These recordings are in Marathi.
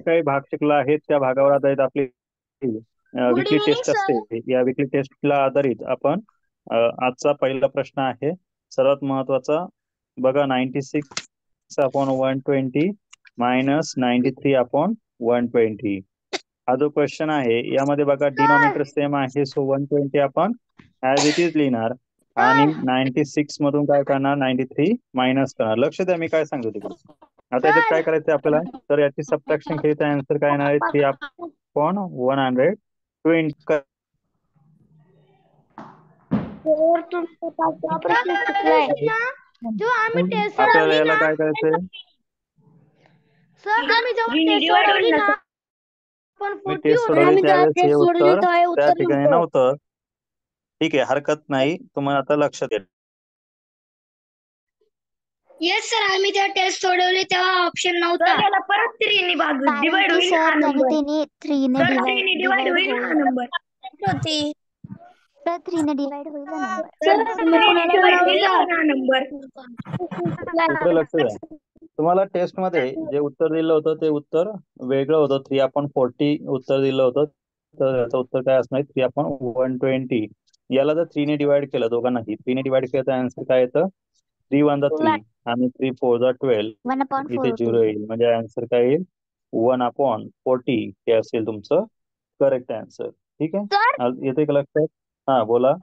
काही भाग शिकला आहे त्या भागावर आधारित आपली गुड विकली इव्हनिंग टेस्ट सर. असते. या विकली टेस्टला आधारित आपण आजचा पहिला प्रश्न आहे सर्वात महत्वाचा. बघा 96 अपॉन 120 मायनस 93 अपॉन 120 हा जो क्वेश्चन आहे यामध्ये बघा डिनॉमिनेटर सेम आहे, सो 120 आपण ऍज इट इज लिहिणार आणि 96 मधून काय करणार 93 मायनस करणार. लक्ष द्या मी काय सांगतो तिकडे. आता याच्यात काय करायचं आपल्याला, तर याची सबट्रॅक्शन केली तर आन्सर काय येणार आहे 3 अपॉन 120. सर तुमचा पाचवा प्रश्न चुकलाय. जो आम्ही टेस्ट आपल्याला सोडवली याला ना काय करायचंय, सर आम्ही जेव्हा टेस्ट सोडवली ना पण मी 40 टेस्ट होते. सोडवली आम्ही जेव्हा त्यावेळेस हे टेस्ट सोडवली उत्तर तेव्हा हे त्या उत्तर ठिकाणी नव्हतं. नव्हतं. ठीक आहे, हरकत नाही, तुम्हाला आता लक्षात येईल. येस सर, आम्ही जेव्हा टेस्ट सोडवली तेव्हा ऑप्शन नव्हता. याला परत 3 ने डिवाइड होईल हा नंबर. सर 3 ने डिवाइड होईल हा नंबर. होती तर 3 ने डिवाइड होईल हा नंबर. सर तुम्ही कोणाला पण हा नंबर. इकडे लक्ष द्या, तुम्हाला टेस्ट मध्ये जे उत्तर दिलं होतं ते उत्तर वेगळं होतं. 3 अपॉन 40 उत्तर दिलं होतं, तर याचं उत्तर काय असणार 3 अपॉन 120. याला जर 3 ने डिवाइड केलं, दोघांनाही 3 ने डिवाइड केलं तर आन्सर काय येतं 3 1 जा 3 आणि 3 4 जा 12. 1/4 इथे 0 होते. येईल, म्हणजे आन्सर काय येईल 1 अपॉन 40 हे असेल तुमचं करेक्ट आन्सर. ठीक आहे, येते का लक्षात? हा बोला.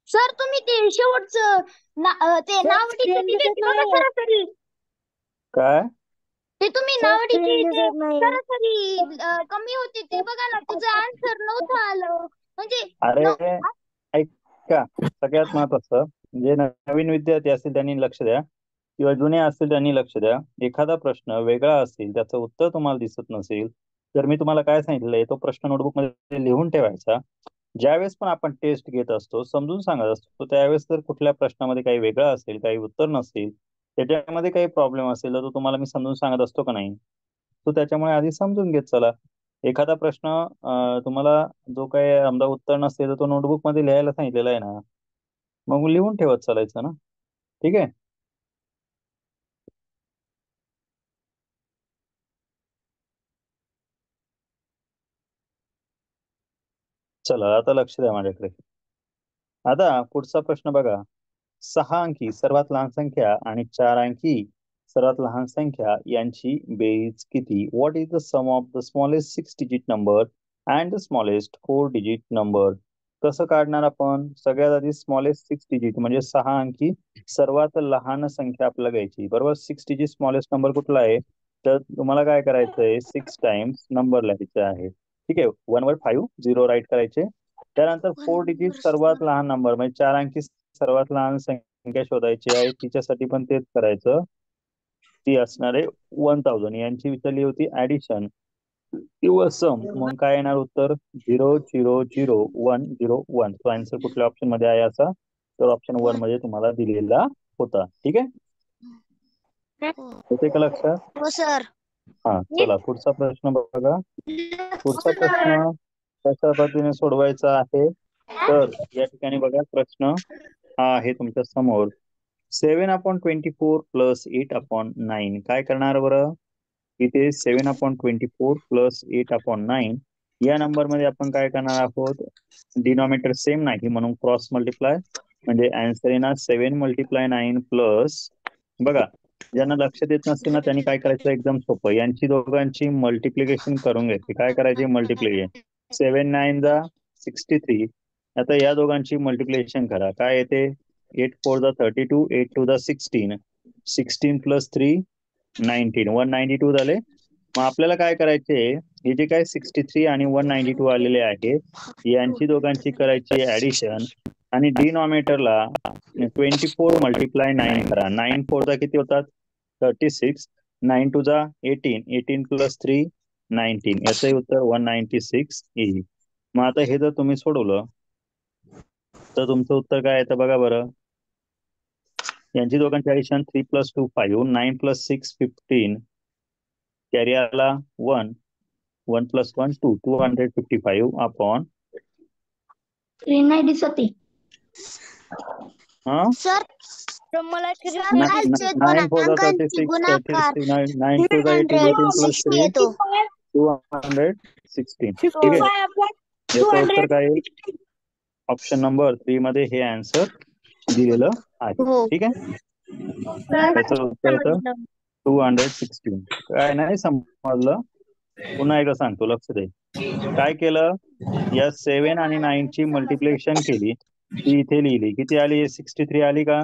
सर तुम्ही ते शेवटचं ते नावडीचे ते बघा सरासरी. काय ते तुम्ही नावडीची ते सरासरी कमी होती ते बघा ना, त्याचं आन्सर नव्हतं आलं. म्हणजे अरे ऐका, सगळ्यात महत्वाचं जे नवीन विद्यार्थी असतील त्यांनी लक्ष द्या, किंवा जुने असतील त्यांनी लक्ष द्या. एखादा प्रश्न वेगळा असेल, त्याचं उत्तर तुम्हाला दिसत नसेल, तर मी तुम्हाला काय सांगितलंय तो प्रश्न नोटबुक मध्ये लिहून ठेवायचा. ज्यावेळेस पण आपण टेस्ट घेत असतो, समजून सांगत असतो, त्यावेळेस जर कुठल्या प्रश्नामध्ये काही वेगळं असेल, काही उत्तर नसेल, त्याच्यामध्ये काही प्रॉब्लेम असेल, तर तो तुम्हाला मी समजून सांगत असतो का नाही. तो त्याच्यामुळे आधी समजून घेत चला. एखादा प्रश्न तुम्हाला जो काही समजा उत्तर नसेल तर तो नोटबुक मध्ये लिहायला सांगितलेला आहे ना, मग लिहून ठेवत चालायचं ना. ठीक आहे, चला आता लक्ष द्या माझ्याकडे. आता पुढचा प्रश्न बघा. 6 अंकी सर्वात लहान संख्या आणि 4 अंकी सर्वात लहान संख्या यांची बेरीज किती? What is the sum of the smallest 6 digit number and the smallest 4 digit number? कसं काढणार आपण? सगळ्यात आधी स्मॉलेस्ट 6 डिजिट म्हणजे 6 अंकी सर्वात लहान संख्या आपल्याला घ्यायची, बरोबर. 6 डिजिट स्मॉलेस्ट नंबर कुठला आहे, तर तुम्हाला काय करायचंय 6 टाइम्स नंबर लिहायचा आहे. ठीक आहे, 1 वर 5 0 राईट करायचे. त्यानंतर 4 डिजिट सर्वात लहान नंबर म्हणजे 4 अंकी सर्वात लहान संख्या शोधायची आहे, तिच्यासाठी पण तेच करायचं. ती असणार आहे 1000. यांची विचारली होती ऍडिशन किंवा सम, मग काय येणार उत्तर 0 0 0 1 0 1. तो आन्सर कुठल्या ऑप्शन मध्ये आहे असा, तर ऑप्शन 1 मध्ये तुम्हाला दिलेला होता. ठीक आहे, होते का लक्षात? हो सर. हा चला पुढचा प्रश्न बघा. पुढचा प्रश्न कशा पद्धतीने सोडवायचा आहे, तर या ठिकाणी बघा प्रश्न हा आहे तुमच्या समोर. 7/24 प्लस 8/9 काय करणार बरं. इथे 7/24 प्लस 8/9 या नंबर मध्ये आपण काय करणार आहोत, डिनॉमिनेटर सेम नाही म्हणून क्रॉस मल्टिप्लाय, म्हणजे आन्सर येणार 7 × 9 प्लस. बघा, ज्यांना लक्षात येत नसेल ना त्यांनी काय करायचं, एकदम सोपं, यांची दोघांची मल्टिप्लिकेशन करून घ्यायची. काय करायची मल्टिप्लिकेशन, 7 9 जा 63. आता या दोघांची मल्टिप्लिकेशन करा, काय येते 8 4 जा 32, 8 2 जा 16, 16 प्लस 3 19, 192 झाले. मग आपल्याला काय करायचे, हे जे काय 63 आणि 192 आलेले आहे यांची दोघांची करायची ऍडिशन, आणि डिनॉमिनेटरला 24 × 9 करा. 9 4 जा किती होतात 36, 9 2 जा 18, 18 प्लस 3 19, याचंही उत्तर 196 येईल. मग आता हे जर तुम्ही सोडवलं तर तुमचं उत्तर काय येतं बघा बरं. यांची दोघांची ऍडिशन 3 + 2 5, 9 + 6 15, कॅरी आला 1, 1 + 1 2, 255 अपॉन नाही दिसत आहे हा सर. मला 9 4 जा 36, 36 9 2 जा 18, 18 + 3 216. ठीक आहे, याचं उत्तर काय येईल? ऑप्शन नंबर 3 मध्ये हे आन्सर दिलेलं आहे. हो. ठीक आहे, याचं उत्तर येतं 216. काय नाही समजलं, पुन्हा एकदा सांगतो, लक्ष दे. काय केलं, या 7 आणि 9 ची मल्टिप्लिकेशन केली, ती इथे लिहिली, किती आली? 63 आली का?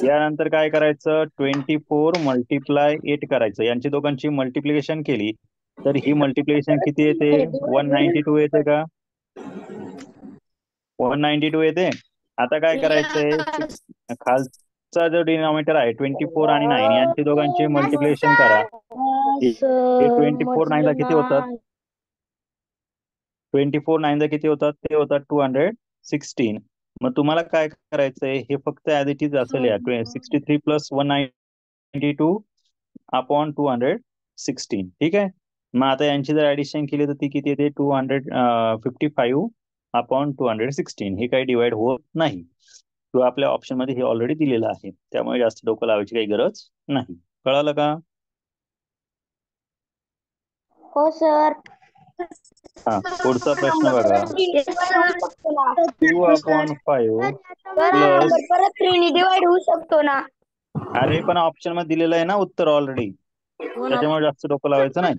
यानंतर काय करायचं, 24 मल्टिप्लाय 8 करायचं, यांची दोघांची मल्टिप्लिकेशन केली तर ही मल्टिप्लिकेशन किती येते? 192 येते का? 192 येते. आता काय करायचंय, खालचा जो डिनॉमिनेटर आहे 24 आणि 9 यांची दोघांची मल्टिप्लिकेशन करा. 24 9 किती होतात? 24 9 किती होतात? ते होतात 216. मग तुम्हाला काय करायचंय, हे फक्त ऍज इट इज असेल या 63 प्लस 192 अपॉन 216. ठीक आहे, मग आता यांची जर ऍडिशन केली तर ती किती येते? 255 अपॉन 216. हे काही डिवाइड होत नाही, तो आपल्या ऑप्शन मध्ये हे ऑलरेडी दिलेलं आहे, त्यामुळे जास्त डोकं लावायची काही गरज नाही. कळालं का? हो सर. हा, पुढचा प्रश्न बघा. 2/5 प्लस, परत 3 डिवाइड होऊ शकतो ना? अरे पण ऑप्शन मध्ये दिलेलं आहे ना उत्तर ऑलरेडी, त्याच्यामुळे जास्त डोकं लावायचं नाही.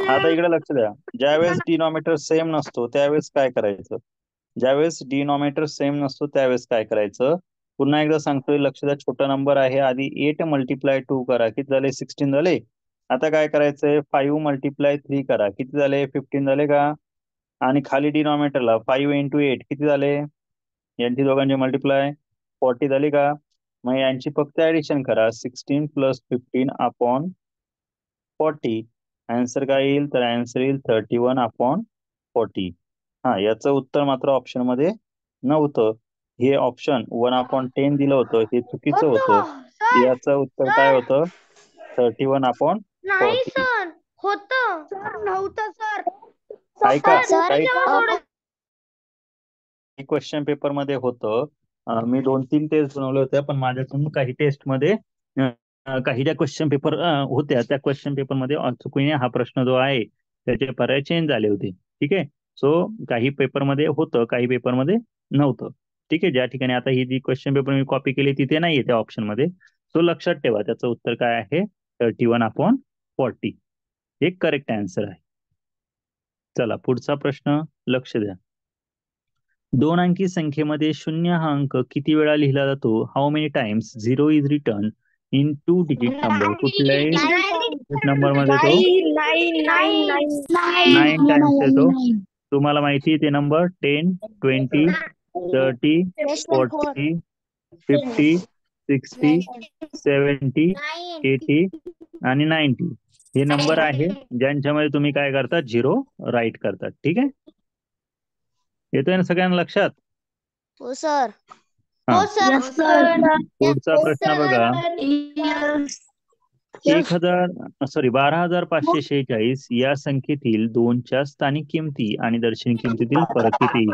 आता इकडे लक्ष द्या, ज्यावेळेस डिनॉमिनेटर सेम नसतो त्यावेळेस काय करायचं? ज्यावेळेस डिनॉमिनेटर सेम नसतो त्यावेळेस काय करायचं? पुन्हा एकदा सांगतोय, लक्ष द्या, छोटा नंबर आहे, आधी 8 मल्टिप्लाय 2 करा, किती झाले? 16 झाले. आता काय करायचंय, 5 मल्टिप्लाय 3 करा, किती झाले? 15 झाले का? आणि खाली डिनॉमिनेटरला 5 इंटू 8 किती झाले? यांची दोघांची मल्टिप्लाय 40 झाली का? मग यांची फक्त ऍडिशन करा, 16 प्लस 15 अपॉन 40. आन्सर काय येईल? तर आन्सर येईल 31 अपॉन 40. हा, याचं उत्तर मात्र ऑप्शन मध्ये नव्हतं, हे ऑप्शन 1/10 दिलं होतं, हे चुकीचं होतं. याचं उत्तर काय होतं? 31 अपॉन 40. नव्हतं सर. ऐका, सर काही क्वेश्चन पेपर मध्ये होतं. मी 2-3 टेस्ट बनवल्या होत्या, पण माझ्याकडून काही टेस्ट मध्ये काही ज्या क्वेश्चन पेपर होत्या त्या क्वेश्चन पेपर मध्ये चुकीने हा प्रश्न जो आहे त्याचे पर्याय चेंज झाले होते. ठीक आहे, सो काही पेपर मध्ये होतं, काही पेपर मध्ये नव्हतं. ठीक आहे, ज्या ठिकाणी आता ही जी क्वेश्चन पेपर मी कॉपी केली तिथे नाहीये त्या ऑप्शन मध्ये, सो लक्षात ठेवा त्याचं उत्तर काय आहे? 31 अपॉन 40 हे करेक्ट आन्सर आहे. चला पुढचा प्रश्न, लक्ष द्या. 2 अंकी संख्येमध्ये 0 हा अंक किती वेळा लिहिला जातो? How many times 0 is return in 2 digit number? कुठल्याही नंबर मध्ये तो 9 टाइम्स येतो. तुम्हाला माहिती आहे ते नंबर 10, 20, 30, 40, 50, 60, 70, 80 आणि 90 हे नंबर आहे ज्यांच्यामध्ये तुम्ही काय करता? 0 राईट करतात. ठीक आहे, येतोय ना सगळ्यांना लक्षात? हो सर. हा, पुढचा प्रश्न बघा. 12,546 या संख्येतील 2च्या स्थानिक किमती आणि दर्शनी किमतीतील फरक किती?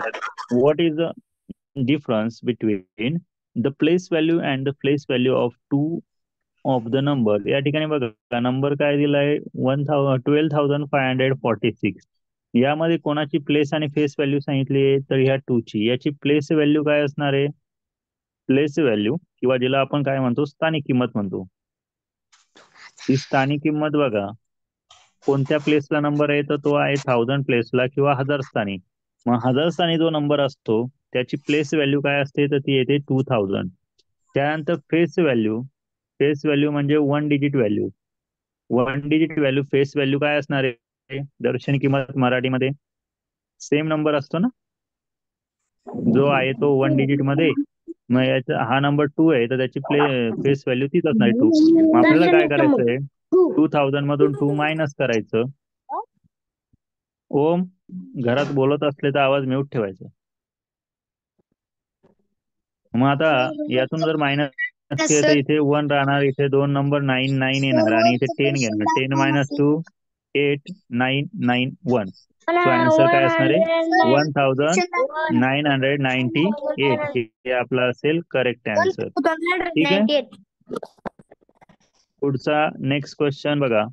What is the difference between the place value and the place value of 2 of the number? या ठिकाणी बघा, नंबर काय दिलाय? 12,546. यामध्ये कोणाची प्लेस आणि फेस व्हॅल्यू सांगितली? तर ह्या 2 ची. याची प्लेस व्हॅल्यू काय असणार आहे? प्लेस व्हॅल्यू किंवा जिला आपण काय म्हणतो? स्थानिक किंमत म्हणतो. ही स्थानिक किंमत बघा, कोणत्या प्लेसला नंबर आहे? तर तो आहे 1000 प्लेसला किंवा 1000 स्थानी. मग 1000 स्थानी जो नंबर असतो त्याची प्लेस व्हॅल्यू काय असते? तर ती येते 2000. त्यानंतर फेस व्हॅल्यू, फेस व्हॅल्यू म्हणजे 1 digit value. 1 digit value face value काय असणार आहे? दर्शनी किंमत मराठीमध्ये सेम नंबर असतो ना, जो आहे तो 1 डिजिट मध्ये. मग याचा हा नंबर 2 आहे तर त्याची फेस व्हॅल्यू तीच असणार 2. मग आपल्याला काय करायचंय? 2000 मधून 2 मायनस करायचं. ओम, घरात बोलत असले तर आवाज म्यूट ठेवायचा. मग आता यातून जर मायनस केलं तर इथे 1 राहणार, इथे 2 नंबर 9 9 येणार आणि इथे 10 घेणार. 10 - 2 8 9 9 1. सो आन्सर काय असणार आहे? 1998 हे आपला असेल करेक्ट आन्सर. ठीक आहे, पुढचा नेक्स्ट क्वेश्चन बघा.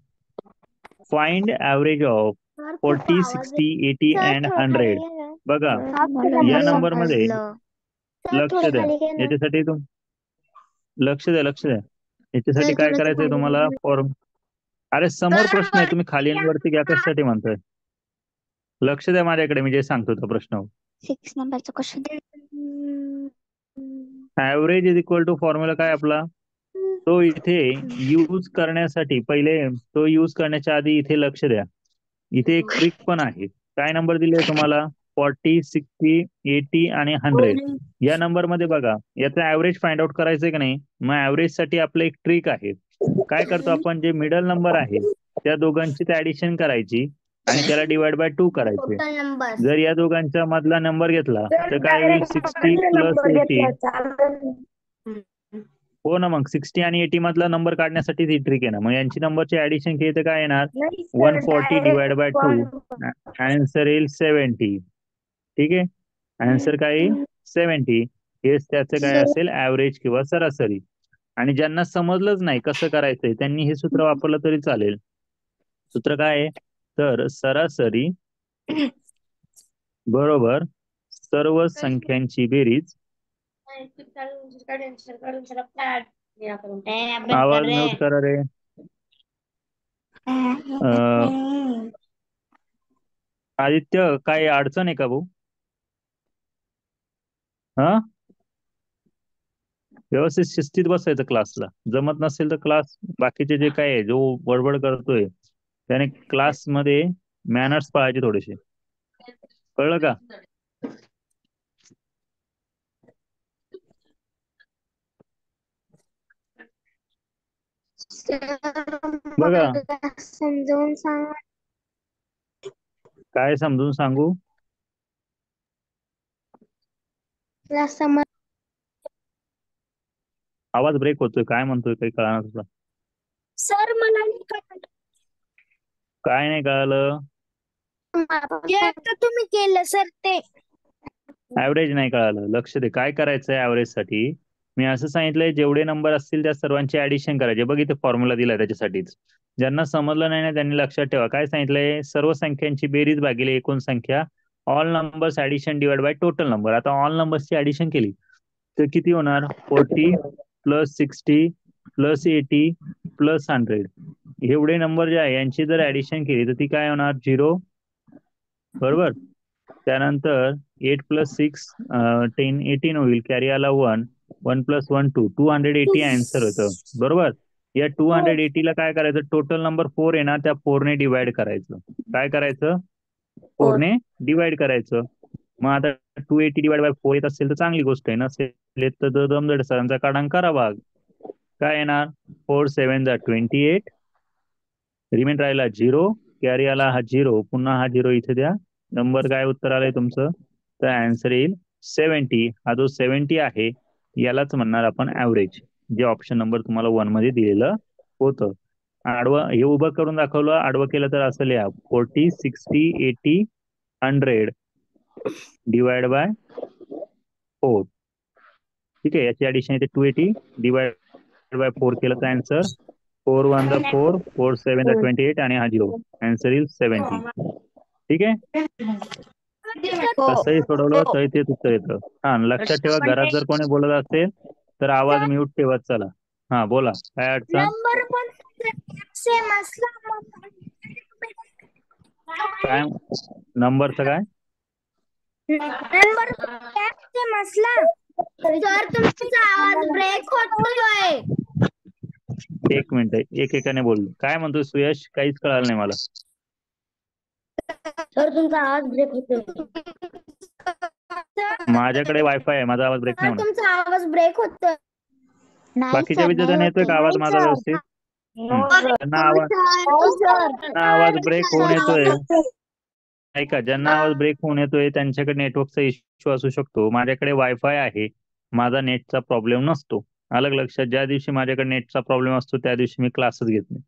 Find average of 40, 60, 80 and 100. बघा या नंबर मध्ये लक्ष द्या. याच्यासाठी लक्ष द्या. याच्यासाठी काय करायचंय तुम्हाला? फॉर्म. अरे समोर प्रश्न आहे, तुम्ही खाली आणि वरती घ्या, कशासाठी म्हणताय? लक्ष द्या माझ्याकडे, मी जे सांगतो तो प्रश्न. 6 नंबरचा question. Average is equal to formula काय आपला? तो इथे यूज करण्यासाठी पहिले, तो यूज करण्याच्या आधी इथे लक्ष द्या. इथे एक ट्रिक पण आहे. काय नंबर दिले तुम्हाला? 40, 60, 80 आणि 100. या नंबर मध्ये बघा, याचा ऍव्हरेज फाइंड आउट करायचंय की नाही? मग ऍव्हरेज साठी आपलं एक ट्रिक आहे. काय करतो आपण? जे मिडल नंबर आहे त्या दोघांची ऍडिशन करायची आणि त्याला डिवाइड बाय 2 करायचे. जर या दोघांच्या मधला नंबर घेतला तर काय होईल? 60 प्लस 80. हो ना, मग 60 आणि 80 मधला नंबर काढण्यासाठी ही ट्रिक आहे ना. मग यांची नंबरची ऍडिशन केली तर काय येणार? 140 डिवाइड बाय 2. आन्सर येईल 70. ठीक आहे, आन्सर काय येईल? 70. हेच त्याचं काय असेल? ऍव्हरेज किंवा सरासरी. आणि ज्यांना समजलंच नाही कसं करायचंय त्यांनी हे सूत्र वापरलं तरी चालेल. सूत्र काय आहे? तर सरासरी बरोबर सर्व संख्यांची बेरीज. आवाज म्यूट करा रे. आदित्य, काय अडचण आहे का भाऊ? हा, व्यवस्थित शिस्तीत बसायचं क्लासला. जमत नसेल तर क्लास बाकीचे जे काय आहे, जो बडबड करतोय त्याने क्लास मध्ये मॅनर्स पाळायचे थोडेसे. कळलं का? बघा समजावून सांगा. काय समजून सांगू? आवाज ब्रेक होतोय, काय म्हणतोय काही कळणार तुला? सर मला काय नाही कळालं? तुम्ही केलं सर ते ऍव्हरेज नाही कळालं. लक्ष दे, काय करायचंय ऍव्हरेज साठी? मी असं सांगितलंय, जेवढे नंबर असतील त्या सर्वांची ऍडिशन करायचे. बघ इथे फॉर्म्युला दिलाय त्याच्यासाठीच. ज्यांना समजलं नाही ना त्यांनी लक्षात ठेवा. काय सांगितलंय? सर्व संख्यांची बेरीज भागिले एकूण संख्या. All numbers addition divide by total number. आता ऑल नंबर्सची ऍडिशन केली तर किती होणार? 40 प्लस 60 प्लस 80 प्लस 100. एवढे नंबर जे आहे यांची जर ऍडिशन केली तर ती काय होणार? 0. बरोबर. त्यानंतर 8 प्लस 6 10 18 होईल. कॅरी आला 1. 1 प्लस 1 2. 280 आन्सर होतं. बरोबर. या 280 ला काय करायचं? टोटल नंबर 4 आहे ना, त्या 4 ने डिवाइड करायचं. काय करायचं? 4 ने डिवाइड करायचं. मग आता 280 डिवाइड बाय 4 येत असेल तर चांगली गोष्ट आहे. नसेल तर दमदड सरांचा काढांक करा भाग. काय येणार? 4 7 जा 28. रिमेंड राहिला 0. कॅरी आला हा 0. पुन्हा हा 0 इथे द्या. नंबर काय उत्तर आलंय तुमचं? तर आन्सर येईल 70. हा जो 70 आहे यालाच म्हणणार आपण ऍव्हरेज, जे ऑप्शन नंबर तुम्हाला 1 मध्ये दिलेलं होतं. आडवं हे उभं करून दाखवलं, आडवं केलं तर असं लिहा: 40, 60, 80, 100 डिवाइड बाय 4. ठीक आहे, याची ऍडिशन येते 280 डिवाइड बाय 4 केलं तर आन्सर 4 1 जा 4, 4 7 जा 28 आणि हा 0. आन्सर येईल 70. ठीक आहे, कसंही सोडवलं तरी तेच उत्तर येतं. हा, लक्षात ठेवा, घरात जर कोणी बोलत असेल तर आवाज म्यूट ठेवत चला. हा बोला, काय अडचण? नंबर पण सेम असला काय नंबरचं काय? नंबर सेम असला तर तुमचा आवाज ब्रेक होतोय. एक मिनिट, एकेकाने बोल. काय म्हणतोय सुयश? काहीच कळालं नाही मला. सर तुमचा आवाज ब्रेक होतोय. माझ्याकडे वायफाय आहे, माझा आवाज ब्रेक नाही होणार. तुमचा आवाज ब्रेक होतोय. बाकीच्या विद्यार्थ्यांना येतोय का आवाज माझा व्यवस्थित? ज्यांना आवाज ब्रेक होऊन येतोय, ऐका, ज्यांना आवाज ब्रेक होऊन येतोय त्यांच्याकडे नेटवर्कचा इश्यू असू शकतो. माझ्याकडे वायफाय आहे, माझा नेटचा प्रॉब्लेम नसतो. अलग लक्षात, ज्या दिवशी माझ्याकडे नेटचा प्रॉब्लेम असतो त्या दिवशी मी क्लासच घेत नाही.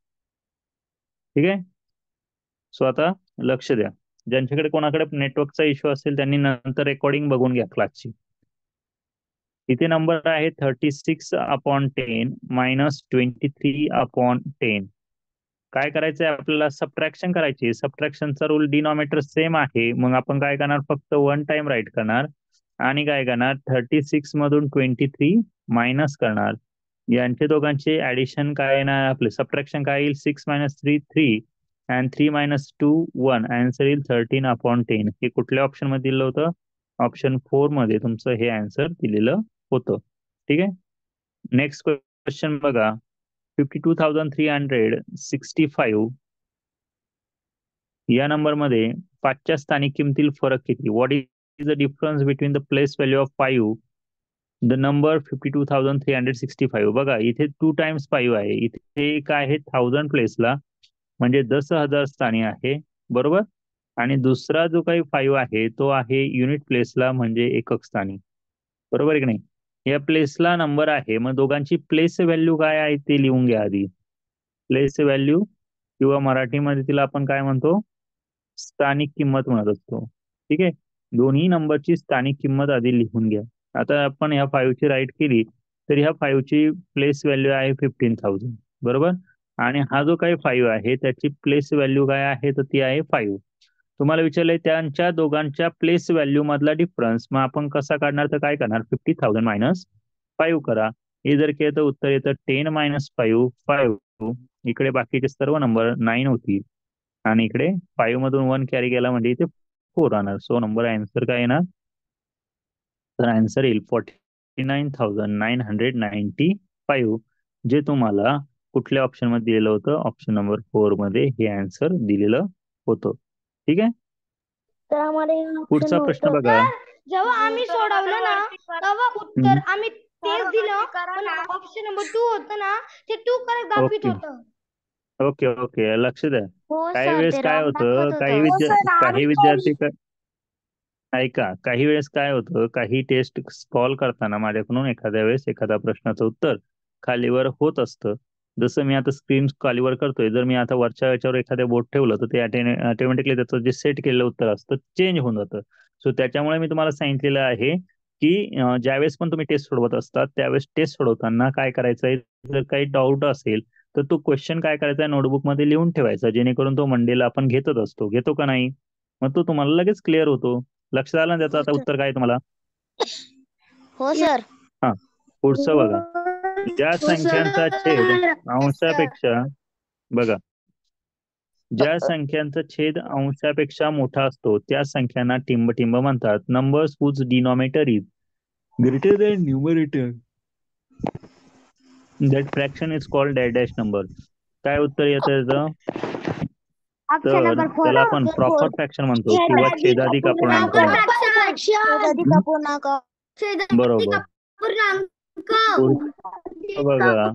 ठीक आहे, सो आता लक्ष द्या. ज्यांच्याकडे कोणाकडे नेटवर्कचा इश्यू असेल त्यांनी नंतर रेकॉर्डिंग बघून घ्या क्लासची. इथे नंबर आहे 36/10 मायनस 23/10. काय करायचंय आपल्याला, सबट्रॅक्शन करायची. सबट्रॅक्शनचा रूल डिनॉमिनेटर सेम आहे, मग आपण काय करणार, फक्त 1 टाइम राईट करणार आणि काय करणार 36 मधून 23 मायनस करणार. यांचे दोघांचे ऍडिशन काय येणार, आपले सबट्रॅक्शन काय येईल, 6 - 3 3 अँड 3 - 2 1. आन्सर येईल 13/10. हे कुठल्या ऑप्शन मध्ये दिलं होतं, ऑप्शन 4 मध्ये तुमचं हे आन्सर दिलेलं होतं. ठीक आहे. नेक्स्ट क्वेश्चन बघा, 52,365 या नंबर मध्ये 5च्या स्थानिक किमतील फरक किती. What is the difference between the place value of 5 the number 52,365. बघा इथे 2 टाइम्स 5 आहे, इथे काय आहे 1000 प्लेसला म्हणजे 10,000 स्थानी आहे, बरोबर. आणि दुसरा जो काही 5 आहे तो आहे युनिट प्लेसला म्हणजे एकक स्थानी, बरोबर आहे की नाही. या प्लेसला नंबर आहे, मग दोघांची प्लेस व्हॅल्यू काय आहे ते लिहून घ्या आधी. प्लेस व्हॅल्यू किंवा मराठीमध्ये तिला आपण काय म्हणतो, स्थानिक किंमत म्हणत असतो. ठीक आहे. दोन्ही नंबरची स्थानिक किंमत आधी लिहून घ्या. आता आपण ह्या 5 ची राईट केली तर ह्या 5 ची प्लेस व्हॅल्यू आहे 15,000, बरोबर. आणि हा जो काही 5 आहे त्याची प्लेस व्हॅल्यू काय आहे तर ती आहे 5. तुम्हाला विचारलंय त्यांच्या दोघांच्या प्लेस व्हॅल्यू मधला डिफरन्स, मग आपण कसा काढणार, तर काय करणार 50,000 मायनस 5 करा. हे जर केलं तर उत्तर येतं 10 - 5 5. इकडे बाकीचे सर्व नंबर 9 होतील आणि इकडे 5 मधून 1 कॅरी केला म्हणजे इथे 4 राहणार. सो नंबर आन्सर काय येणार, तर आन्सर येईल 49,995, जे तुम्हाला कुठल्या ऑप्शन मध्ये दिलेलं होतं, ऑप्शन नंबर 4 मध्ये हे आन्सर दिलेलं होतं. ठीक आहे. तर आम्हाला पुढचा प्रश्न बघा. जेव्हा आम्ही सोडवलं ना तेव्हा उत्तर आम्ही तेच दिलं, पण ऑप्शन नंबर 2 होतं ना ते 2 करेक्ट दाखवित ओके होतं. ओके ओके, लक्ष द्या. हो काही सर, वेळेस ते काय रॉंग होतं, दाखवत होतं. काही विद्यार्थी ऐका, काही वेळेस काय होतं, काही टेस्ट सॉल्व करताना माझ्याकडून एखाद्या वेळेस एखादा प्रश्नाचं उत्तर खालीवर होत असतं. जसं मी आता स्क्रीन खालीवर करतोय, जर मी आता वरच्या याच्यावर एखाद्या बोट ठेवलं तर ते ऑटोमॅटिकली त्याचं जे सेट केलेलं उत्तर असतं चेंज होऊन जातं. सो त्याच्यामुळे मी तुम्हाला सांगितलेलं आहे की ज्यावेळेस पण तुम्ही टेस्ट सोडवत असतात त्यावेळेस टेस्ट सोडवताना काय करायचं आहे, जर काही डाऊट असेल तर तो क्वेश्चन काय करायचा आहे नोटबुकमध्ये लिहून ठेवायचा, जेणेकरून तो मंडेला आपण घेतच असतो, घेतो का नाही, मग तो तुम्हाला लगेच क्लिअर होतो. लक्षात आलं ना त्याचं आता उत्तर काय तुम्हाला. हो सर. हा, पुढचं बघा. ज्या संख्यांचा छेद अंशापेक्षा, बघा, ज्या संख्यांचा छेद अंशापेक्षा मोठा असतो त्या संख्यांना टिंबटिंब म्हणतात. Numbers whose denominator is greater than numerator, that fraction is called dash dash number. काय उत्तर येतं त्याचं, ऑप्शन तर नंबर 4. त्याला आपण प्रॉपर फ्रॅक्शन म्हणतो किंवा छेदाधिक अपूर्णांक. बरोबर. पुढचं बघा,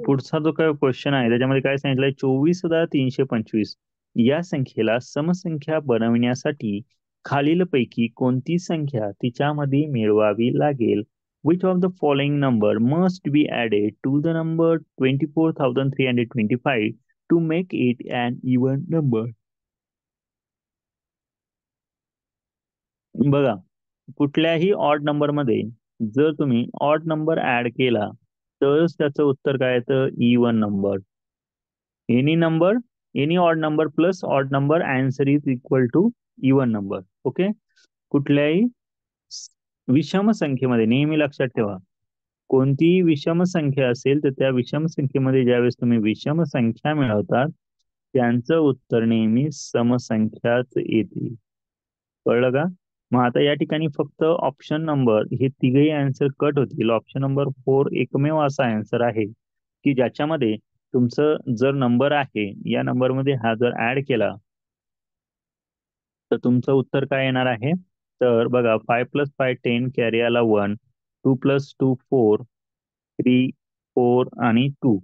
पुढचा जो काय क्वेश्चन आहे त्याच्यामध्ये काय सांगितलंय, 24,325 या संख्येला समसंख्या बनविण्यासाठी खालीलपैकी कोणती संख्या तिच्यामध्ये मिळवावी लागेल. Which of the following number must be added to the number 24,325 to make it an even number. बघा, कुठल्याही ऑड नंबर मध्ये जर तुम्ही ऑड नंबर ऍड केला तरच त्याचं उत्तर काय येतं, even number. Any odd number plus odd number answer is equal to even number. Okay. कुठल्याही विषम संख्येमध्ये नेहमी लक्षात ठेवा, कोणतीही विषम संख्या असेल तर त्या विषम संख्येमध्ये ज्यावेळेस तुम्ही विषम संख्या मिळवतात त्यांचं उत्तर नेहमी समसंख्याच येते. कळलं का. मग आता या ठिकाणी फक्त ऑप्शन नंबर हे तिघही आन्सर कट होतील. ऑप्शन नंबर 4 एकमेव असा आन्सर आहे की ज्याच्यामध्ये तुमचं जर नंबर आहे या नंबर मध्ये हा जर ऍड केला तर तुमचं उत्तर काय येणार आहे, तर बघा 5 + 5 10 कॅरी आला 1, 2 + 2 4, 3 4 आणि 2.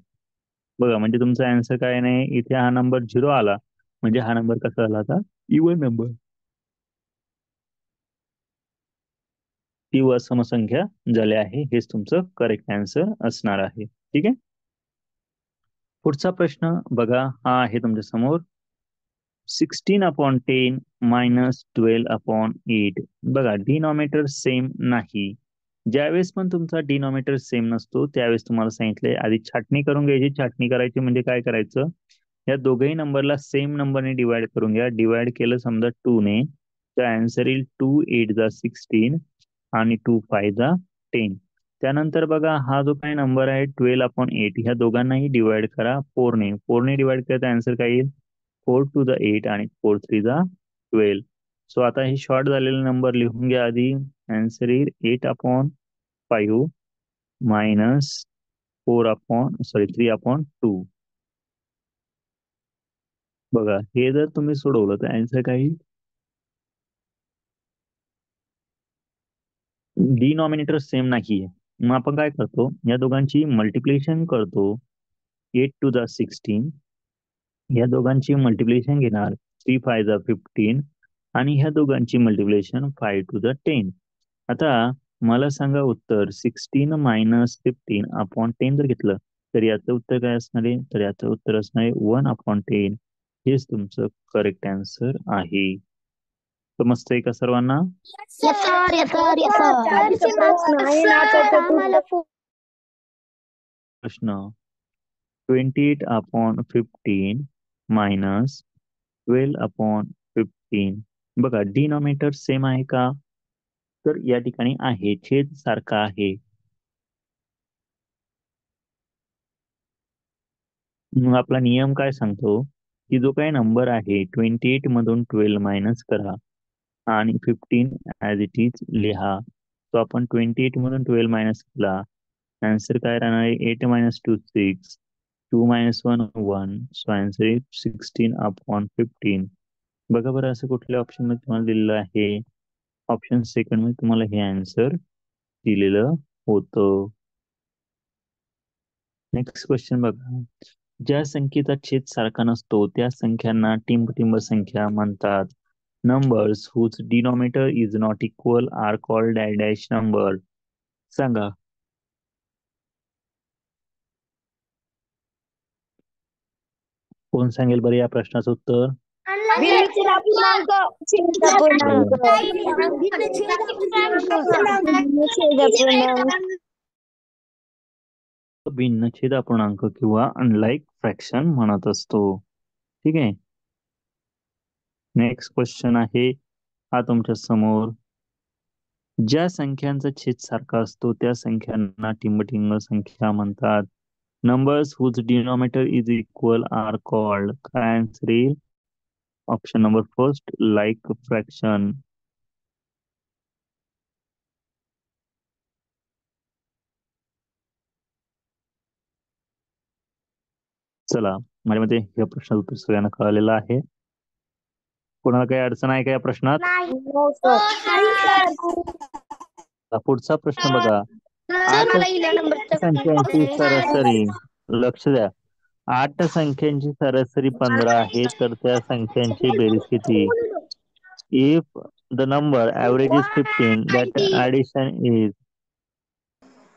बघा म्हणजे तुमचा आन्सर काय नाही, इथे हा नंबर 0 आला म्हणजे हा नंबर कसा झाला आता, इवन नंबर किंवा समसंख्या झाले आहे. हेच तुमचं करेक्ट आन्सर असणार आहे. ठीक आहे. पुढचा प्रश्न बघा, हा आहे तुमच्या समोर 16/10 - 12/8. बघा डिनॉमिनेटर सेम नाही ज्यावेळेस पण तुमचा डिनॉमिनेटर सेम नसतो त्यावेळेस तुम्हाला सांगितलंय आधी छाटणी करून घ्यायची. छाटणी करायची म्हणजे काय करायचं, या दोघही नंबरला सेम नंबरने डिवाइड करून घ्या. डिवाइड केलं समजा 2 ने, तर आन्सर येईल 2 8 जा 16 आणि 2 5 जा 10. त्यानंतर बघा हा जो काही नंबर आहे 12/8 ह्या दोघांनाही डिवाइड करा 4 ने. 4 ने डिवाइड केलं तर आन्सर काय येईल 4 2 जा 8 आणि 4 3 जा 12. सो आता हे शॉर्ट झालेले नंबर लिहून घ्या आधी. आन्सर येईल 8/5 मायनस 3/2. बघा हे जर तुम्ही सोडवलं तर आन्सर काय येईल, डिनॉमिनेटर सेम नाहीये. मग आपण काय करतो, या दोघांची मल्टिप्लिकेशन करतो. 8 2 जा 16, या दोघांची मल्टिप्लिकेशन घेणार 3 5 जा 15 आणि ह्या दोघांची मल्टिप्लिकेशन 5 2 जा 10. आता मला सांगा उत्तर 16 मायनस 15/10 जर घेतलं तर याचं उत्तर काय असणार आहे, तर याचं उत्तर असणार आहे 1/10. हेच तुमचं करेक्ट आन्सर आहे. समजतंय का सर्वांना? प्रश्न 28/15 मायनस 12/15. बघा डिनॉमिनेटर सेम आहे का, तर या ठिकाणी आहे, छेद सारखा आहे. मग आपला नियम काय सांगतो की जो काही नंबर आहे 28 मधून 12 मायनस करा आणि 15 ऍज इट इज लिहा. तो आपण 28 मधून 12 मायनस केला, आन्सर काय राहणार आहे 8 minus 2 6, 2 minus 1 1. So answer is 16/15. बघा बरं असं कुठल्या ऑप्शन मध्ये तुम्हाला दिलेलं आहे, ऑप्शन सेकंड मध्ये तुम्हाला हे आन्सर दिलेलं होतं. नेक्स्ट क्वेश्चन बघा, ज्या संख्येचा छेद सारखा नसतो त्या संख्यांना टिंब संख्या म्हणतात. Numbers whose denominator is not equal are called dash number. सांगा. कोण सांगेल बरं या प्रश्नाचं उत्तर? भिन्नछेद अपूर्णांक किंवा अनलाईक फ्रॅक्शन म्हणत असतो. ठीक आहे. नेक्स्ट क्वेश्चन आहे हा तुमच्या समोर, ज्या संख्यांचा छेद सारखा असतो त्या संख्यांना टिंब संख्या म्हणतात. Numbers whose denominator is equal are called, काय आन्सर येईल, option number first like fraction. चला माझ्या मते या प्रश्नाचं उत्तर सगळ्यांना कळलेलं आहे. कोणाला काही अडचण आहे का या प्रश्नात? पुढचा प्रश्न बघा, 8 संख्यांची सरासरी, लक्ष द्या, 8 संख्यांची सरासरी 15 आहे तर त्या संख्यांची बेरीज किती? If the number average is 15 that addition is,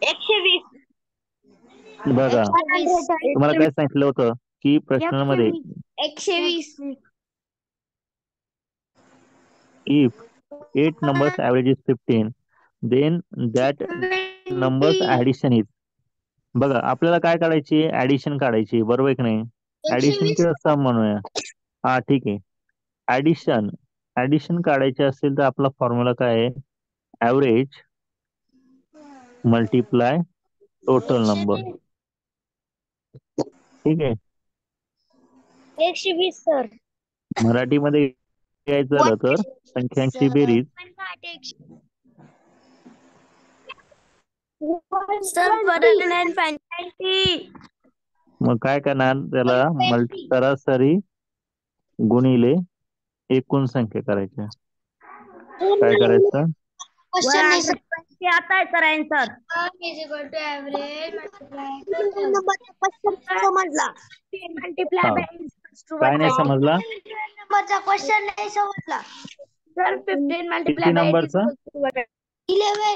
120. बघा तुम्हाला काय सांगितलं होतं की प्रश्नामध्ये 120. if 8 numbers average is 15 then that numbers addition is, बघा आपल्याला काय काढायची, ऍडिशन काढायची, बरोबर की नाही? ऍडिशन किंवा सम म्हणूया. हा ठीक आहे. ऍडिशन ऍडिशन काढायचे असेल तर आपला फॉर्म्युला काय आहे, ऍव्हरेज मल्टिप्लाय टोटल नंबर. ठीक आहे. 120 सर. मराठीमध्ये घ्यायचं झालं तर संख्यांची बेरीज मग काय करणार, त्याला सरासरी गुणिले एकूण संख्या करायच्या. काय करायचं, आता करायचं समजला. काय नाही समजला, नंबरचा क्वेश्चन नाही समजला सर. 15 किती नंबरचा? 11.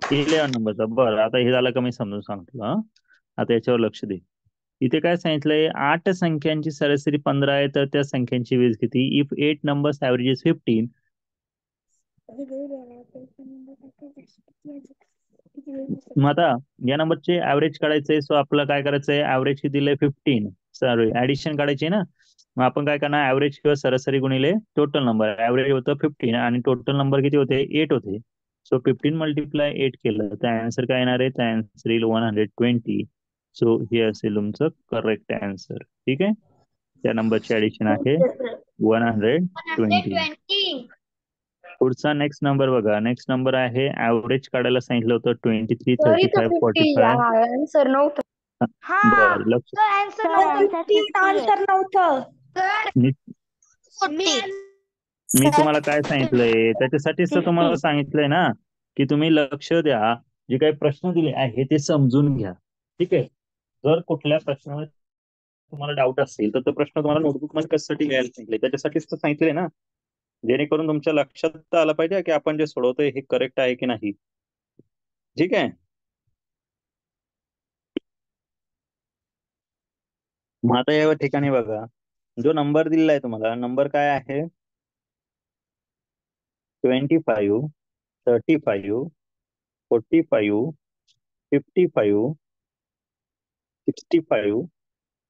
11 नंबरचा. बरं आता हे झालं का मी समजून सांगतो. हा आता याच्यावर लक्ष दे. इथे काय सांगितलंय, 8 संख्यांची सरासरी 15 आहे तर त्या संख्यांची बेरीज किती? इफ 8 नंबर्स ऍव्हरेज इज 15 मग आता या नंबरचे ऍव्हरेज काढायचंय. सो आपलं काय करायचंय, ऍव्हरेज किती दिलंय 15, सॉरी ऍडिशन काढायची ना. मग आपण काय करणार, ऍव्हरेज किंवा सरासरी गुणिले टोटल नंबर. ऍव्हरेज होतं 15 आणि टोटल नंबर किती होते, 8 होते. सो 15 मल्टिप्लाय 8 केलं तर आन्सर काय येणार आहे, तर आन्सर येईल 120. सो हे असेल तुमचं करेक्ट आन्सर. ठीक आहे, त्या नंबरची ऍडिशन आहे 120. 120. पुढचा नेक्स्ट नंबर बघा. नेक्स्ट नंबर आहे, ऍव्हरेज काढायला सांगितलं होतं 23, सर इथं 35, 50 45. आन्सर नव्हतं. बरं, लक्ष. सर आन्सर 50 आहे. आन्सर नव्हतं. मी मी मी तुम्हाला काय सांगितलंय, त्याच्यासाठीच तर तुम्हाला सांगितलंय ना, की तुम्ही लक्ष द्या, जे काही प्रश्न दिले आहे ते समजून घ्या. ठीक आहे, जर कुठल्या प्रश्नावर तुम्हाला डाऊट असेल तर तो प्रश्न तुम्हाला नोटबुक मध्ये कशासाठी लिहायला सांगितलंय, त्याच्यासाठीच तर सांगितलंय ना, जेणेकरून तुमच्या लक्षात तर आलं पाहिजे की आपण जे सोडवतोय हे करेक्ट आहे की नाही. ठीक आहे, मग आता या ठिकाणी बघा, जो नंबर दिलेला आहे तुम्हाला, नंबर काय आहे, 25, 35, 45, 55, 65,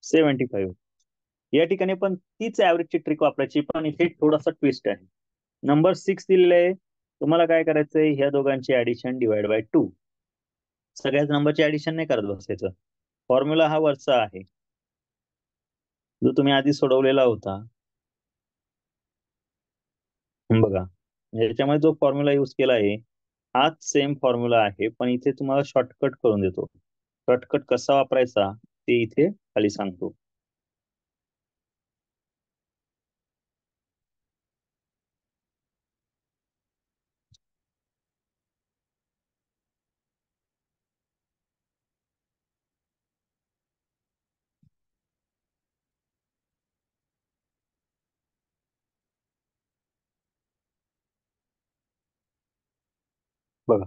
75. या ठिकाणी पण तीच ऍव्हरेजची ट्रिक वापरायची, पण इथे थोडासा ट्विस्ट आहे. नंबर 6 दिलेलं आहे, तुम्हाला काय करायचंय, ह्या दोघांची ऍडिशन डिवाइड बाय 2. सगळ्याच नंबरची ऍडिशन नाही करत बसायचं. फॉर्म्युला हा वरचा आहे, जो तुम्ही आधी सोडवलेला होता. बघा, याच्यामध्ये जो फॉर्म्युला युज केला आहे हाच सेम फॉर्म्युला आहे, पण इथे तुम्हाला शॉर्टकट करून देतो. शॉर्टकट कसा वापरायचा ते इथे खाली सांगतो. बघा,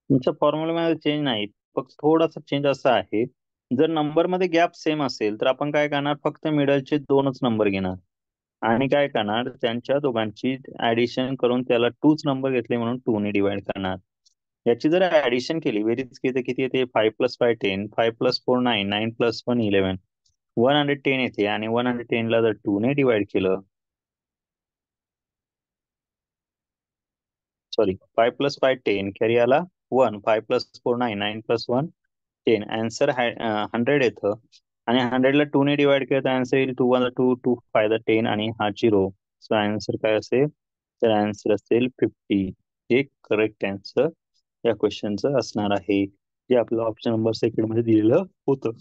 तुमच्या फॉर्म्युलामध्ये चेंज नाही, फक्त थोडासा चेंज असा आहे, जर नंबर मध्ये गॅप सेम असेल तर आपण काय करणार, फक्त मिडलचे 2च नंबर घेणार आणि काय करणार, त्यांच्या दोघांची ऍडिशन करून त्याला 2च नंबर घेतले म्हणून 2 ने डिवाइड करणार. याची जर ऍडिशन केली, बेरीज केली, किती येते, 5 + 5 10, 5 + 4 9, 9 + 1 11, 110 येते. आणि 110 ला जर 2 ने डिवाइड केलं, सॉरी 5 + 5 10, कॅरी आला 1, 5 + 4 9, 9 + 1 10, आन्सर 100 येतं. आणि 100 ला 2 ने डिवाइड केलं तर आन्सर येईल 2 1 2, 2 5 10 आणि हा 0. सो आन्सर काय असेल, तर आन्सर असेल 50. हे करेक्ट आन्सर या क्वेश्चनचं असणार आहे, जे आपलं ऑप्शन नंबर सेकंड मध्ये दिलेलं होतं.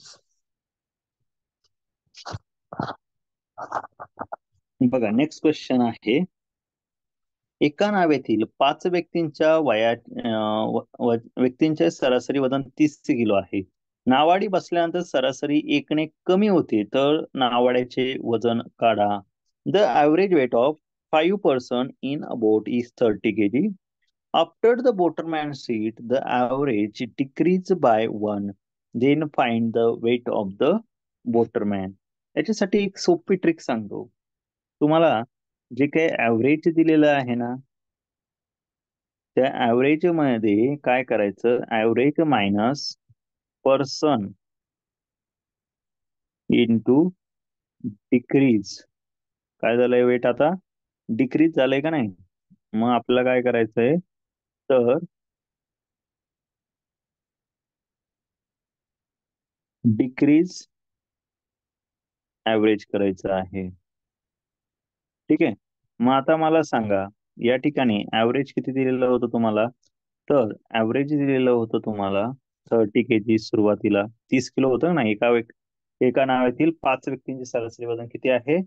बघा, नेक्स्ट क्वेश्चन आहे, एका नावेतील 5 व्यक्तींच्या व्यक्तींचे सरासरी वजन 30 किलो आहे. नावाडी बसल्यानंतर सरासरी 1ने कमी होते, तर नावाड्याचे वजन काढा. The average weight of 5 person in a boat is 30 kg. After the boatman sit the average decrease by 1. Then find the weight of the boatman. याच्यासाठी एक सोपी ट्रिक सांगतो तुम्हाला. जे काही ॲव्हरेज दिलेलं आहे ना, त्या ॲव्हरेज मध्ये काय करायचं, average minus person into decrease. काय झालंय, वेट आता डिक्रीज झालंय का नाही. मग आपल्याला काय करायचंय, तर डिक्रीज ॲव्हरेज करायचं आहे. ठीक आहे, मग आता मला सांगा, या ठिकाणी ॲव्हरेज किती दिलेलं होतं तुम्हाला, तर ॲव्हरेज दिलेलं होतं तुम्हाला 30 kg. सुरुवातीला 30 किलो होतं ना. एका नावातील 5 व्यक्तींचे सरासरी वजन किती आहे,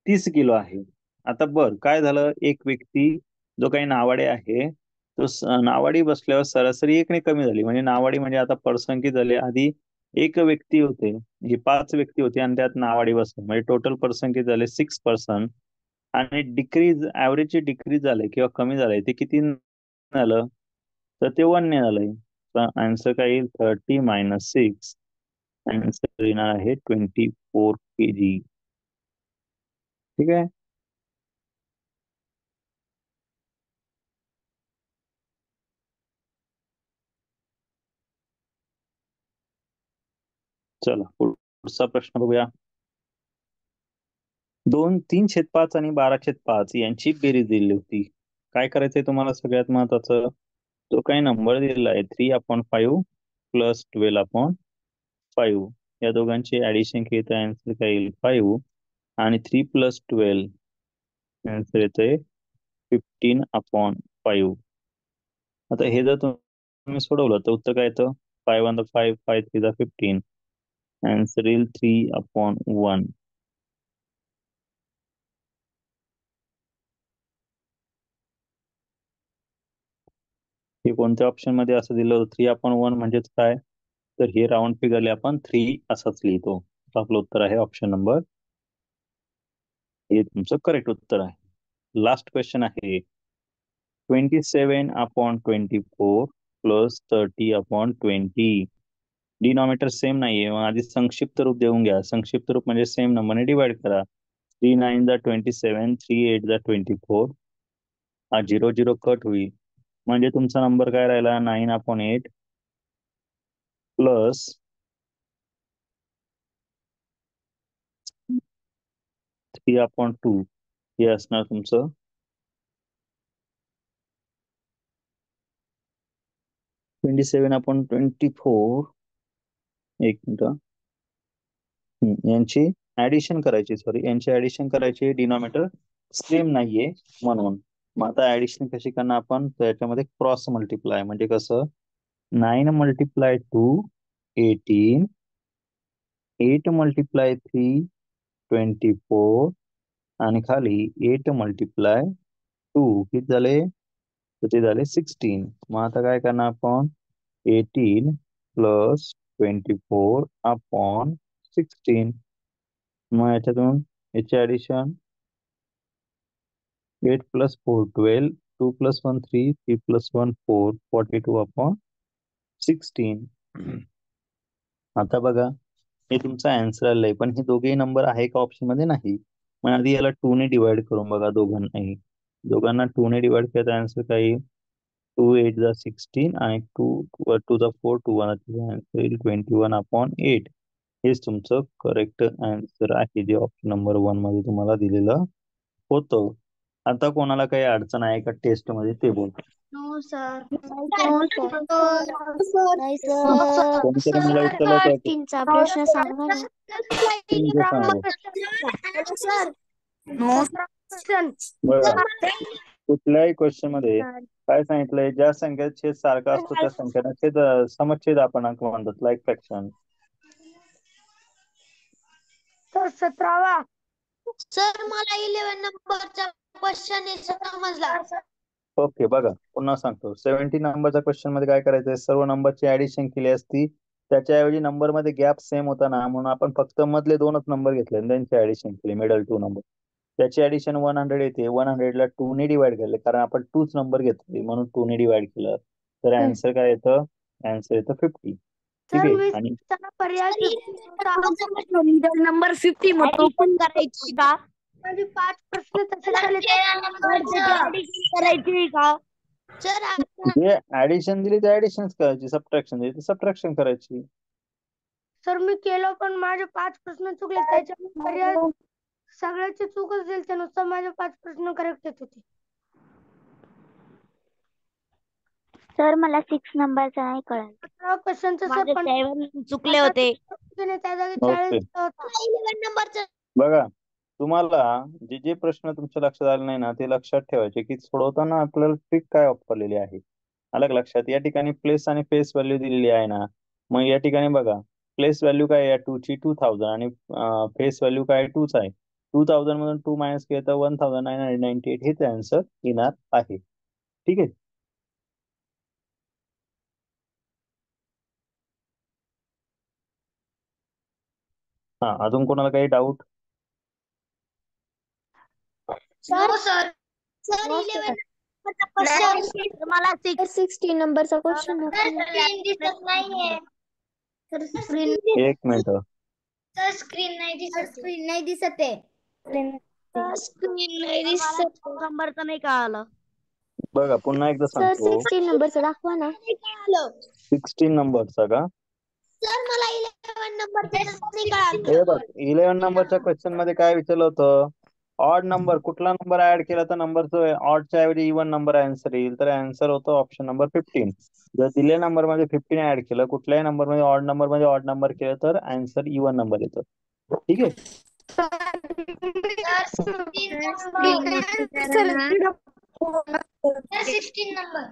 30 किलो आहे. आता बर काय झालं, एक व्यक्ती जो काही नावाडे आहे तो नावाडी बसल्यावर सरासरी 1ने कमी झाली. म्हणजे नावाडी म्हणजे आता पर्सन किती झाले, आधी एक व्यक्ती होते, ही 5 व्यक्ती होती आणि त्यात नावाडी बसली, म्हणजे टोटल पर्सन किती झाले, 6 पर्सन. आणि डिक्रीज, ऍव्हरेज डिक्रीज झालंय किंवा कमी झालंय ते किती झालं, तर ते 1 ने झालंय. आन्सर काय येईल, 30 - 6. आन्सर येणार आहे 24 kg. ठीक आहे, चला पुढचा प्रश्न बघूया. 2 3/5 आणि 12/5 यांची बेरीज दिली होती. काय करायचंय तुम्हाला? सगळ्यात महत्वाचं, तो काही नंबर दिलेला आहे 3/5 प्लस 12/5. या दोघांची ऍडिशन केली तर आन्सर काय येईल? 5 आणि 3 प्लस 12 आन्सर येतोय 15/5. आता हे जर तुम्ही सोडवलं तर उत्तर काय येतं? 5 1 5 5 3 15. आन्सर येईल 3/1. हे कोणत्या ऑप्शन मध्ये असं दिलं होतं? 3/1 म्हणजेच काय? तर हे राऊंड फिगरले आपण 3 असंच लिहितो. आपलं उत्तर आहे ऑप्शन नंबर, हे तुमचं करेक्ट उत्तर आहे. लास्ट क्वेश्चन आहे 27/24 प्लस 30/20. डिनॉमिनेटर सेम नाहीये, मग आधी संक्षिप्त रूप देऊन घ्या. संक्षिप्त रूप म्हणजे सेम नंबरने डिवाइड करा. 3 9 27, 3 8 24. हा 0 0 कट होईल, म्हणजे तुमचा नंबर काय राहिला? 9/8 प्लस 3/2. हे असणार तुमचं 27/24. एक मिनिट, यांची ऍडिशन करायची, यांची ऍडिशन करायची. डिनॉमिनेटर सेम नाहीये म्हणून. मग आता ऍडिशन कशी करणार आपण? त्याच्यामध्ये क्रॉस मल्टिप्लाय म्हणजे कसं? 9 × 2 18, 8 × 3 24 आणि खाली 8 × 2 किती झाले? तर ते झाले 16. मग आता काय करणार आपण? 18 प्लस 24/16. मग याच्यातून याचे ऍडिशन 8 + 4 12, 2 + 1 3, 3 + 1 4, 42/16. आता बघा, हे तुमचा आन्सर आलाय, पण हे दोघेही नंबर आहे का ऑप्शन मध्ये? नाही. मग आधी याला 2 ने डिवाइड करून बघा दोघांनाही. दोघांना 2 ने डिवाइड केलं तर आन्सर काय येईल? 2 8 16 आणि 2 2 4 2 आन्सर येईल 21/8. हेच तुमचं करेक्ट आन्सर आहे, जे ऑप्शन नंबर 1 मध्ये तुम्हाला दिलेलं होतं. आता कोणाला काही अडचण आहे का टेस्ट मध्ये ते बोल. No sir. कोणीतरी मला विचारलं तीनचा प्रश्न सांगा ना. बघा, कुठल्याही क्वेश्चन मध्ये काय सांगितलंय? ज्या संख्येत छेद सारखा असतो त्या संख्येला छेद समच्छेद अपूर्णांक म्हणतात, लाईक फ्रॅक्शन. तर 17वा. सर मला 11 नंबरचा क्वेश्चन समजला. ओके, बघा पुन्हा सांगतो. 17 नंबरच्या क्वेश्चन मध्ये काय करायचंय? सर्व नंबरची ऍडिशन केली असती, त्याच्याऐवजी नंबर मध्ये गॅप सेम होता ना, म्हणून आपण फक्त मधले 2च नंबर घेतले आणि त्यांची ऍडिशन केली, मिडल 2 नंबर. त्याची ऍडिशन 100 येते. 100 ला 2 ने डिवाइड केले, कारण आपण 2च नंबर घेतले म्हणून 2 ने डिवाइड केलं. तर आन्सर काय येतं? आन्सर येतं 50. ठीक आहे. आणि पर्याय मिडल नंबर 50 मग पण करायची का? म्हणजे 5 प्रश्न तसे झाले करायची का? सर जे ऍडिशन दिली ते ऍडिशनच करायची, सबट्रॅक्शन दिली ते सबट्रॅक्शन करायची. सर मी केलं, पण माझे 5 प्रश्न चुकले. त्याच्यामुळे पर्याय सगळ्याचे चूकच दिली, त्यानुसार माझे 5 प्रश्न करेक्ट येत होते. सर मला 6 नंबरचा नाही कळलं. क्वेश्चनचं सर पण चुकले होते. त्या जागी ओके. 40 नंबरचा बघा, तुम्हाला जे जे प्रश्न तुमच्या लक्षात आले नाही ना, ते लक्षात ठेवायचे की सोडवताना आपल्याला ट्रिक काय वापरलेली आहे. अलग लक्षात. या ठिकाणी प्लेस आणि फेस व्हॅल्यू दिलेली आहे ना, मग या ठिकाणी बघा, प्लेस व्हॅल्यू काय आहे? 2 ची 2000 आणि फेस व्हॅल्यू काय 2च आहे. 2000 मधून 2 मायनस केलं तर 1998 हेच आन्सर येणार आहे. ठीक आहे. हा, अजून कोणाला काही डाऊट? सर सर 11 क्वेश्चन मला 16 नंबरचा क्वेश्चन दिसत नाहीये. तर स्क्रीन एक मिनिट. तर स्क्रीन नाही दिसत. स्क्रीन नाही दिसत आहे. स्क्रीन नाही दिसत. नंबरचा नाही कळालं. बघा पुन्हा एकदा सांगतो. 16 नंबरचा दाखवा ना. 16 नंबरचा का? सर मला 11 हे बघ 11 नंबरच्या क्वेश्चन मध्ये काय विचारलं होतं, ऑड नंबर कुठला नंबर ऍड केला तर नंबरचं ऑडच्या ऐवजी इवन नंबर आन्सर येईल, तर आन्सर होतो ऑप्शन नंबर 15. जर दिल्या नंबर मध्ये 15 ऍड केलं, कुठल्याही नंबर मध्ये ऑड नंबर मध्ये ऑड नंबर केलं तर आन्सर इवन नंबर येतो. ठीक आहे. तर 16 नंबर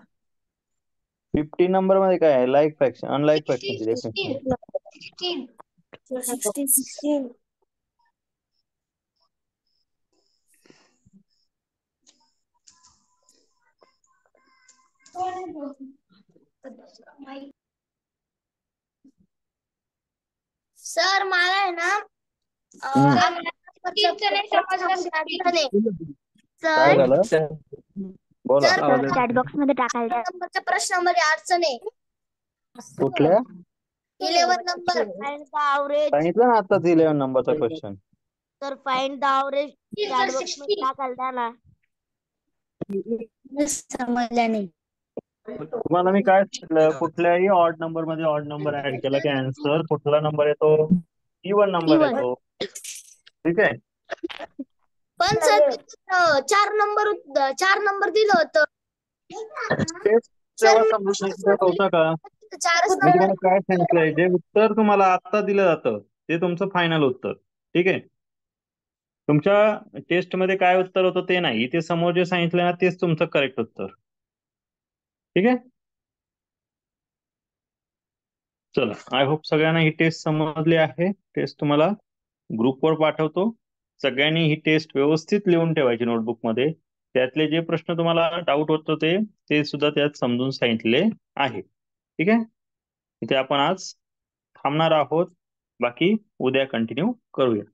15 नंबर मध्ये काय आहे, लाईक फ्रॅक्शन अनलाईक फ्रॅक्शनची डेफिनेशन. 16 सर मला आहे ना काय झालं बोला. चॅट बॉक्स मध्ये टाकायला नंबरच्या प्रश्नामध्ये अडचण आहे. कुठल्या 11 नंबर फाइंड द ॲव्हरेज. सांगितलं ना आताच 11 नंबरचा क्वेश्चन. तर find the average chat box मध्ये टाकायला द्या ना. समजलं नाही. तुम्हाला मी काय सांगितलं, कुठल्याही ऑड नंबर मध्ये ऑड नंबर ऍड केला की आन्सर कुठला नंबर येतो, इवन नंबर Even. येतो. ठीक आहे. पण सर 4 नंबर दिलं होतं. तेच तेव्हा समजू शकत होता का, 4च मी नंबर तुम्हाला काय सांगितलंय, जे उत्तर तुम्हाला आता दिलं जातं ते तुमचं फायनल उत्तर. ठीक आहे. तुमच्या टेस्ट मध्ये काय उत्तर होतं ते नाही, ते समोर जे सांगितलं ना तेच तुमचं करेक्ट उत्तर. ठीक आहे. चला, आय होप सगळ्यांना ही टेस्ट समजली आहे. टेस्ट तुम्हाला ग्रुपवर पाठवतो. सगळ्यांनी ही टेस्ट व्यवस्थित लिहून ठेवायची नोटबुक मध्ये. त्यातले जे प्रश्न तुम्हाला डाऊट होत होते ते सुद्धा त्यात समजून सांगितले आहे. ठीक आहे. इथे आपण आज थांबणार आहोत, बाकी उद्या कंटिन्यू करूया.